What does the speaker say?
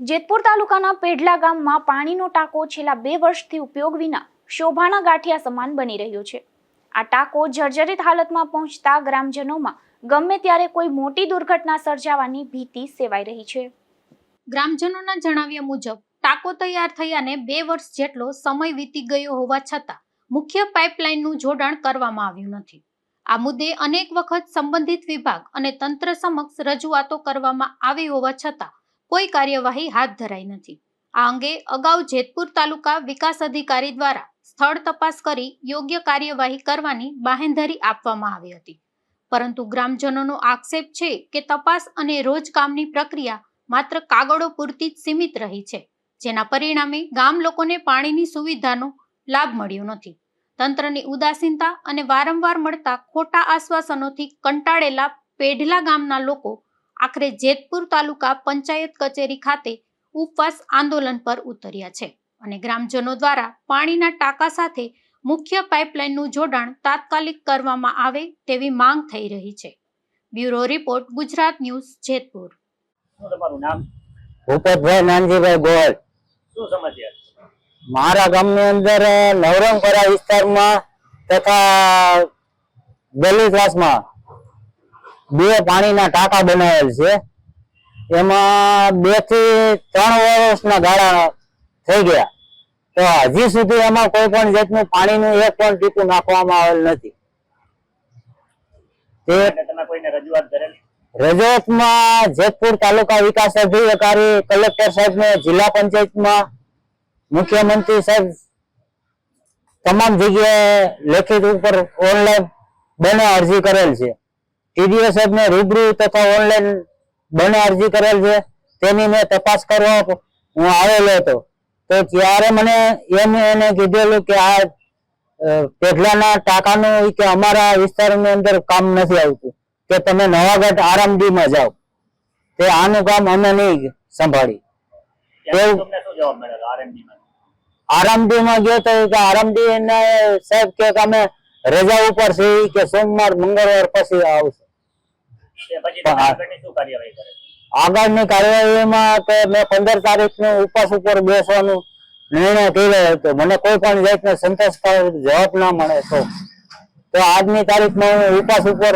જેતપુર તાલુકાના પેઢલા ગામમાં પાણીનો ટાંકો છેલ્લા 2 વર્ષથી ઉપયોગ વિના શોભાના ગાંઠિયા સમાન બની રહ્યો છે। આ ટાંકો જર્જરિત હાલતમાં પહોંચતા ગ્રામજનોમાં ગમે ત્યારે કોઈ મોટી દુર્ઘટના સર્જાવાની ભીતિ સેવાઈ રહી છે। ગ્રામજનોના જણાવ્યા મુજબ ટાંકો તૈયાર થયાને 2 વર્ષ જેટલો સમય વીતી ગયો હોવા છતાં મુખ્ય પાઇપલાઇનનું જોડાણ કરવામાં આવ્યું નથી। આ મુદ્દે અનેક વખત સંબંધિત વિભાગ અને તંત્ર સમક્ષ રજૂઆતો કરવામાં આવી હોવા છતાં કોઈ કાર્યવાહી હાથ ધરાઈ નથી। આ અંગે અગાઉ જેતપુર તાલુકા વિકાસ અધિકારી દ્વારા સ્થળ તપાસ કરી યોગ્ય કાર્યવાહી કરવાની બાહેંધરી આપવામાં આવી હતી, પરંતુ ગ્રામજનોનો આક્ષેપ છે કે તપાસ અને રોજકામની પ્રક્રિયા માત્ર કાગળો પૂરતી જ સીમિત રહી છે, જેના પરિણામે ગામ લોકોને પાણીની સુવિધાનો લાભ મળ્યો નથી। તંત્રની ઉદાસીનતા અને વારંવાર મળતા ખોટા આશ્વાસનોથી કંટાળેલા પેઢલા ગામના લોકો આખરે જેતપુર તાલુકા પંચાયત કચેરી ખાતે ઉપવાસ આંદોલન પર ઉતર્યા છે અને ગ્રામજનો દ્વારા પાણીના ટાંકા સાથે મુખ્ય પાઇપલાઇનનું જોડાણ તાત્કાલિક કરવામાં આવે તેવી માંગ થઈ રહી છે। Bureau report, Gujarat news, Jetpur. તમારું નામ? ભૂપતભાઈ નાનજીભાઈ ગોયલ। શું સમસ્યા? મારા ગામની અંદર નવરંગપરા વિસ્તારમાં તથા બેલીક્લાસમાં 2 પાણીના ટાંકા બનાવેલ છે। એમાં 2 થી 3 વર્ષના ગાળા થઈ ગયા, તો હજી સુધી એમાં કોઈ પણ જાતનું પાણીનું એક પણ ટીપું નાખવામાં આવેલ નથી। તમે કોઈને રજૂઆત કરેલી? રજૂઆતમાં જેતપુર તાલુકા વિકાસ અધિકારી, કલેક્ટર સાહેબને, જિલ્લા પંચાયતમાં, મુખ્યમંત્રી સાહેબ, તમામ જગ્યાએ લેખિત ઉપર ઓનલાઈન બંને અરજી કરેલ છે। ટીડીઓ સાહેબને રૂબરૂ તથા ઓનલાઈન બંને અરજી કરેલ છે। તેની મેં તપાસ કરવા હું આવેલો હતો, તો ત્યારે મને એને કીધેલું કે આ પેઢલાના ટાંકાનું કે અમારા વિસ્તારની અંદર કામ નથી આવતું, કે તમે નવાગઢ આરએમડીમાં જાઓ, તે આનું કામ અમે નહીં સંભાળી। આરએમડીમાં ગયો તો આરએમડી સાહેબ કે અમે રજા ઉપર છે, કે સોમવાર મંગળવાર પછી આવશે। આગળની કાર્યવાહીમાં કે મેં 15 તારીખનું ઉપવાસ ઉપર બેસવાનું નિર્ણય કર્યો હતો। મને કોઈ પણ જાતનો સંતોષકારક જવાબ ના મળે તો આજની તારીખમાં હું ઉપવાસ ઉપર